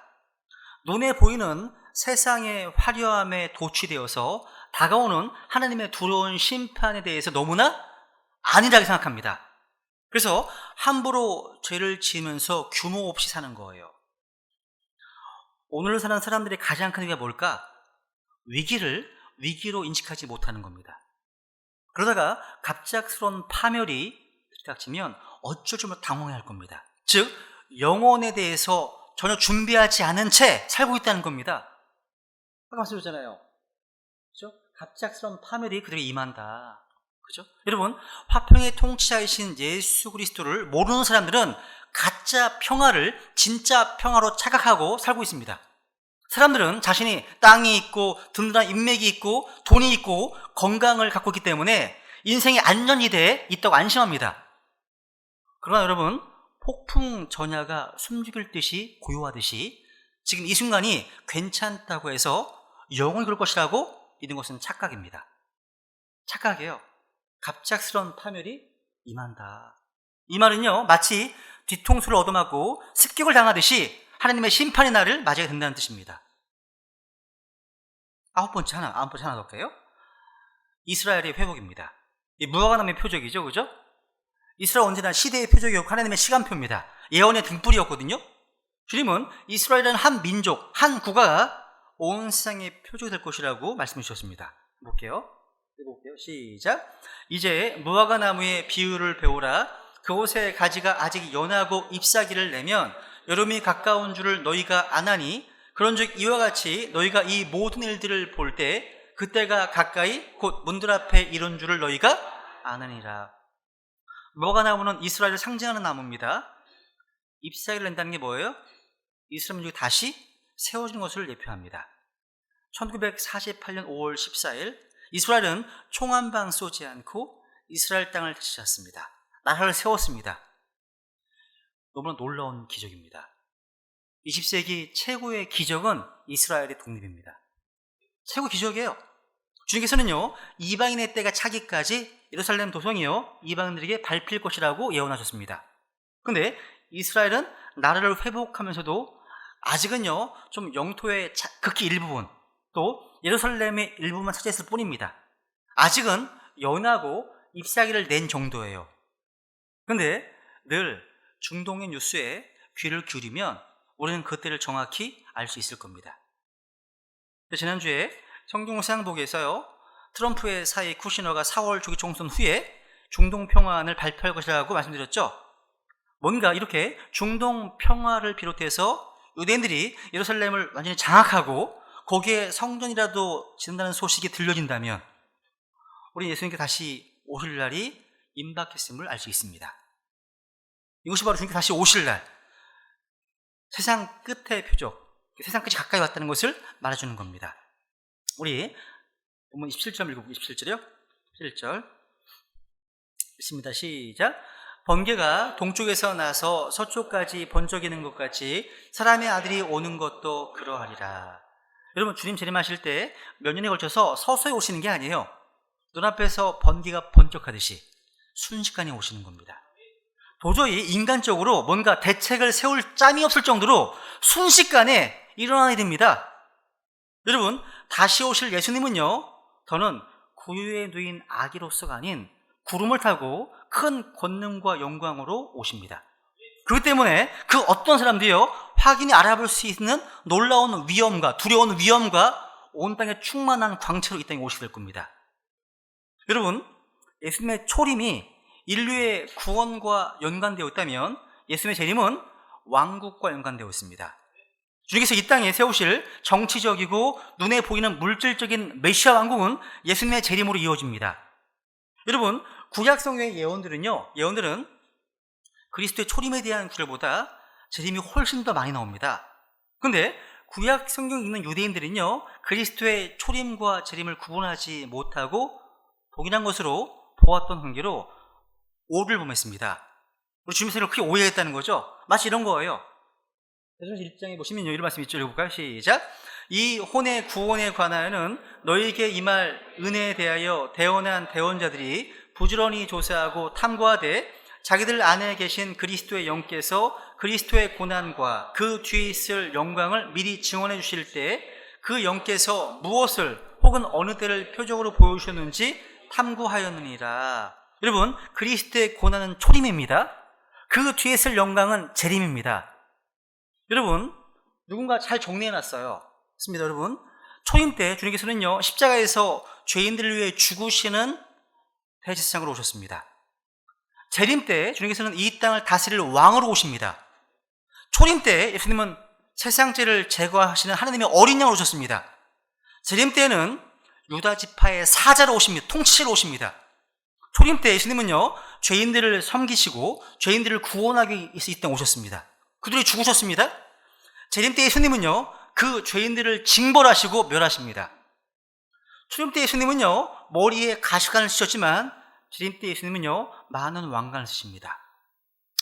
눈에 보이는 세상의 화려함에 도취되어서 다가오는 하나님의 두려운 심판에 대해서 너무나 안일하게 생각합니다. 그래서 함부로 죄를 지으면서 규모 없이 사는 거예요. 오늘 사는 사람들의 가장 큰 위기가 뭘까? 위기로 인식하지 못하는 겁니다. 그러다가 갑작스러운 파멸이 닥치면 어쩔 줄 몰라 당황해야 할 겁니다. 즉 영혼에 대해서 전혀 준비하지 않은 채 살고 있다는 겁니다. 아까 말씀드렸잖아요. 그렇죠? 갑작스러운 파멸이 그들에게 임한다. 그죠? 여러분, 화평의 통치자이신 예수 그리스도를 모르는 사람들은 가짜 평화를 진짜 평화로 착각하고 살고 있습니다. 사람들은 자신이 땅이 있고 든든한 인맥이 있고 돈이 있고 건강을 갖고 있기 때문에 인생의 안전지대에 있다고 안심합니다. 그러나 여러분, 폭풍 전야가 숨죽일 듯이 고요하듯이 지금 이 순간이 괜찮다고 해서 영원히 그럴 것이라고 믿는 것은 착각입니다. 착각이에요. 갑작스러운 파멸이 임한다. 이 말은요, 마치 뒤통수를 얻어맞고 습격을 당하듯이 하나님의 심판의 날을 맞이하게 된다는 뜻입니다. 아홉 번째 하나 더 할게요. 이스라엘의 회복입니다. 이 무화과나무의 표적이죠, 그죠? 이스라엘 언제나 시대의 표적이었고 하나님의 시간표입니다. 예언의 등불이었거든요. 주님은 이스라엘은 한 민족, 한 국가가 온 세상의 표적이 될 것이라고 말씀해 주셨습니다. 볼게요. 시작. 이제 무화과나무의 비유를 배우라. 그곳의 가지가 아직 연하고 잎사귀를 내면 여름이 가까운 줄을 너희가 아나니, 그런즉 이와 같이 너희가 이 모든 일들을 볼 때 그때가 가까이 곧 문들 앞에 이른 줄을 너희가 아느니라. 무화과나무는 이스라엘을 상징하는 나무입니다. 잎사귀를 낸다는 게 뭐예요? 이스라엘 민족이 다시 세워지는 것을 예표합니다. 1948년 5월 14일 이스라엘은 총 한 방 쏘지 않고 이스라엘 땅을 다시 잡습니다. 나라를 세웠습니다. 너무나 놀라운 기적입니다. 20세기 최고의 기적은 이스라엘의 독립입니다. 최고 기적이에요. 주님께서는요, 이방인의 때가 차기까지 예루살렘 도성이요 이방인들에게 밟힐 것이라고 예언하셨습니다. 그런데 이스라엘은 나라를 회복하면서도 아직은요 좀 영토의 극히 일부분, 또 예루살렘의 일부만 차지했을 뿐입니다. 아직은 연하고 잎사귀를 낸 정도예요. 그런데 늘 중동의 뉴스에 귀를 기울이면 우리는 그때를 정확히 알 수 있을 겁니다. 지난주에 성경상복에서요, 트럼프의 사이 쿠시너가 4월 조기 총선 후에 중동 평화안을 발표할 것이라고 말씀드렸죠. 뭔가 이렇게 중동 평화를 비롯해서 유대인들이 예루살렘을 완전히 장악하고 거기에 성전이라도 짓는다는 소식이 들려진다면 우리 예수님께 다시 오실 날이 임박했음을 알 수 있습니다. 이것이 바로 주님께 다시 오실 날, 세상 끝의 표적, 세상 끝이 가까이 왔다는 것을 말해주는 겁니다. 우리 본문 27절 읽어보고 27절이요. 1절 읽습니다. 시작. 번개가 동쪽에서 나서 서쪽까지 번쩍이는 것 같이 사람의 아들이 오는 것도 그러하리라. 여러분, 주님 재림하실 때 몇 년에 걸쳐서 서서히 오시는 게 아니에요. 눈앞에서 번개가 번쩍하듯이 순식간에 오시는 겁니다. 도저히 인간적으로 뭔가 대책을 세울 짬이 없을 정도로 순식간에 일어나야 됩니다. 여러분, 다시 오실 예수님은요, 더는 구유에 누인 아기로서가 아닌 구름을 타고 큰 권능과 영광으로 오십니다. 그렇기 때문에 그 어떤 사람도요, 확인이 알아볼 수 있는 놀라운 위엄과 두려운 위엄과 온 땅에 충만한 광채로 이 땅에 오시게 될 겁니다. 여러분, 예수님의 초림이 인류의 구원과 연관되어 있다면 예수님의 재림은 왕국과 연관되어 있습니다. 주님께서 이 땅에 세우실 정치적이고 눈에 보이는 물질적인 메시아 왕국은 예수님의 재림으로 이어집니다. 여러분, 구약 성경의 예언들은 그리스도의 초림에 대한 구절보다 재림이 훨씬 더 많이 나옵니다. 그런데 구약 성경 읽는 유대인들은요, 그리스도의 초림과 재림을 구분하지 못하고 동일한 것으로 보았던 관계로 오를 범했습니다. 우리 주님께서 크게 오해했다는 거죠. 마치 이런 거예요. 에베소서 1장에 보시면요, 이런 말씀 있죠. 읽어볼까요? 시작. 이 혼의 구원에 관하여는 너희에게 임할 은혜에 대하여 대언한 대언자들이 부지런히 조사하고 탐구하되 자기들 안에 계신 그리스도의 영께서 그리스도의 고난과 그 뒤에 있을 영광을 미리 증언해 주실 때 그 영께서 무엇을 혹은 어느 때를 표적으로 보여주셨는지 탐구하였느니라. 여러분, 그리스도의 고난은 초림입니다. 그 뒤에 있을 영광은 재림입니다. 여러분, 누군가 잘 정리해놨어요. 맞습니다, 여러분. 초림 때 주님께서는요, 십자가에서 죄인들을 위해 죽으시는 대제사장으로 오셨습니다. 재림 때 주님께서는 이 땅을 다스릴 왕으로 오십니다. 초림 때 예수님은 세상 죄를 제거하시는 하나님의 어린 양으로 오셨습니다. 재림 때는 유다 지파의 사자로 오십니다. 통치로 오십니다. 초림 때 예수님은요, 죄인들을 섬기시고 죄인들을 구원하기 위해서 이 땅에 오셨습니다. 그들이 죽으셨습니다. 재림 때 예수님은요, 그 죄인들을 징벌하시고 멸하십니다. 초림 때 예수님은요, 머리에 가시관을 쓰셨지만 재림 때 예수님은요, 많은 왕관을 쓰십니다.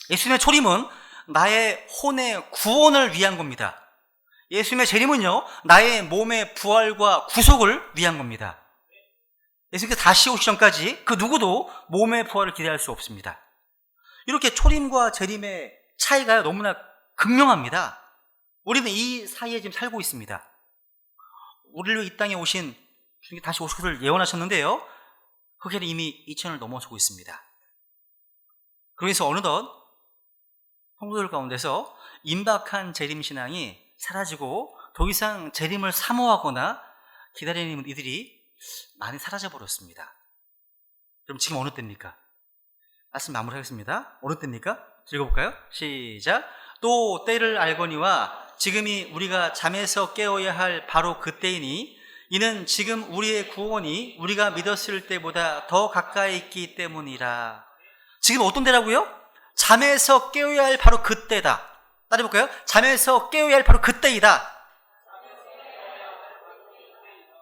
예수님의 초림은 나의 혼의 구원을 위한 겁니다. 예수님의 재림은요, 나의 몸의 부활과 구속을 위한 겁니다. 예수님께서 다시 오시기 전까지 그 누구도 몸의 부활을 기대할 수 없습니다. 이렇게 초림과 재림의 차이가 너무나 극명합니다. 우리는 이 사이에 지금 살고 있습니다. 우리를 이 땅에 오신 주님이 다시 오실 것을 예언하셨는데요, 그 길이 이미 2000을 넘어서고 있습니다. 그래서 어느덧 성도들 가운데서 임박한 재림신앙이 사라지고 더 이상 재림을 사모하거나 기다리는 이들이 많이 사라져버렸습니다. 그럼 지금 어느 때입니까? 말씀 마무리하겠습니다. 어느 때입니까? 읽어볼까요? 시작. 또 때를 알거니와 지금이 우리가 잠에서 깨어야 할 바로 그때이니 이는 지금 우리의 구원이 우리가 믿었을 때보다 더 가까이 있기 때문이라. 지금 어떤 때라고요? 잠에서 깨어야 할 바로 그때다. 따라해볼까요? 잠에서 깨어야 할 바로 그때이다.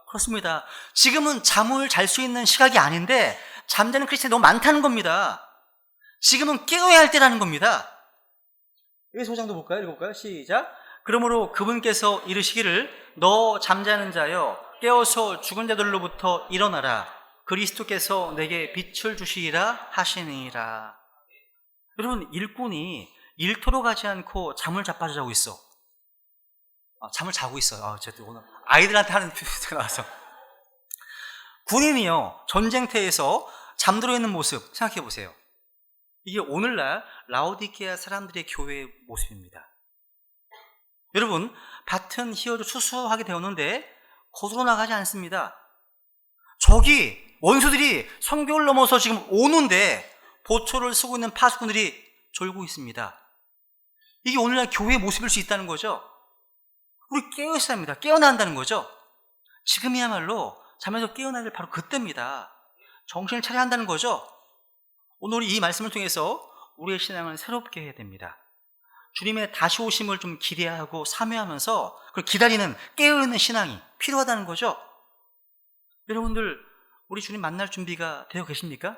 그렇습니다. 지금은 잠을 잘 수 있는 시각이 아닌데 잠자는 크리스찬이 너무 많다는 겁니다. 지금은 깨어야 할 때라는 겁니다. 여기서 5장도 볼까요? 읽어볼까요? 시작. 그러므로 그분께서 이르시기를 너 잠자는 자여 깨어서 죽은 자들로부터 일어나라. 그리스도께서 내게 빛을 주시리라 하시니라. 여러분, 일꾼이 일터로 가지 않고 잠을 자빠져 자고 있어. 잠을 자고 있어요. 제가 오늘 아이들한테 하는 표현이 나와서. 군인이요, 전쟁터에서 잠들어 있는 모습 생각해 보세요. 이게 오늘날 라오디게아 사람들의 교회의 모습입니다. 여러분, 밭은 희어도 수수하게 되었는데 거두어 나가지 않습니다. 저기 원수들이 성벽을 넘어서 지금 오는데 보초를 쓰고 있는 파수꾼들이 졸고 있습니다. 이게 오늘날 교회의 모습일 수 있다는 거죠. 우리 깨어있어야 합니다. 깨어나야 한다는 거죠. 지금이야말로 잠에서 깨어나야 될 바로 그때입니다. 정신을 차려야 한다는 거죠. 오늘 이 말씀을 통해서 우리의 신앙을 새롭게 해야 됩니다. 주님의 다시 오심을 좀 기대하고 사모하면서 그걸 기다리는 깨어있는 신앙이 필요하다는 거죠. 여러분들, 우리 주님 만날 준비가 되어 계십니까?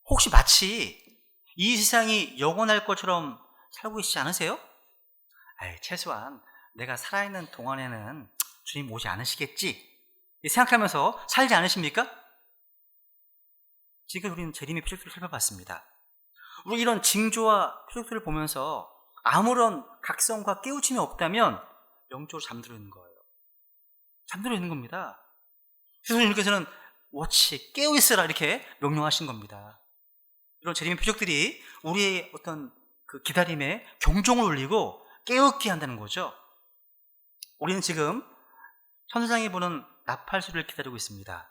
혹시 마치 이 세상이 영원할 것처럼 살고 계시지 않으세요? 최소한 내가 살아있는 동안에는 주님 오지 않으시겠지 생각하면서 살지 않으십니까? 지금 우리는 재림의 표적들을 살펴봤습니다. 우리 이런 징조와 표적들을 보면서 아무런 각성과 깨우침이 없다면 영적으로 잠들어 있는 거예요. 잠들어 있는 겁니다. 그래서 주님께서는 워치, 깨어있으라 이렇게 명령하신 겁니다. 이런 재림의 표적들이 우리의 어떤 그 기다림에 경종을 울리고 깨어있게 한다는 거죠. 우리는 지금 천사장이 보는 나팔 소리를 기다리고 있습니다.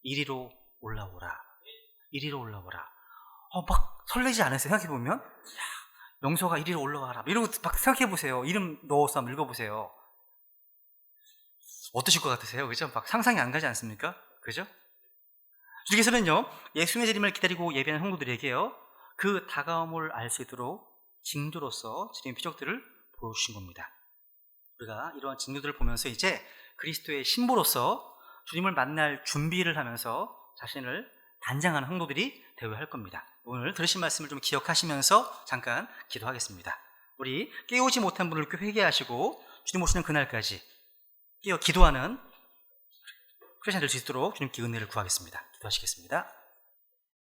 이리로 올라오라. 이리로 올라오라. 막 설레지 않으세요? 생각해보면 명소가 이리로 올라와라 이러고 막 생각해보세요. 이름 넣어서 한번 읽어보세요. 어떠실 것 같으세요? 그죠? 막 상상이 안 가지 않습니까? 그죠? 주께서는요, 예수님의 재림을 기다리고 예배하는 성도들에게요, 그 다가옴을 알 수 있도록 징조로서 재림의 표적들을 보여주신 겁니다. 우리가 이러한 징조들을 보면서 이제 그리스도의 신부로서 주님을 만날 준비를 하면서 자신을 단장하는 성도들이 되어야 할 겁니다. 오늘 들으신 말씀을 좀 기억하시면서 잠깐 기도하겠습니다. 우리 깨우지 못한 분을 회개하시고 주님 오시는 그날까지 깨어 기도하는 크리스찬 될 수 있도록 주님께 은혜를 구하겠습니다. 기도하시겠습니다.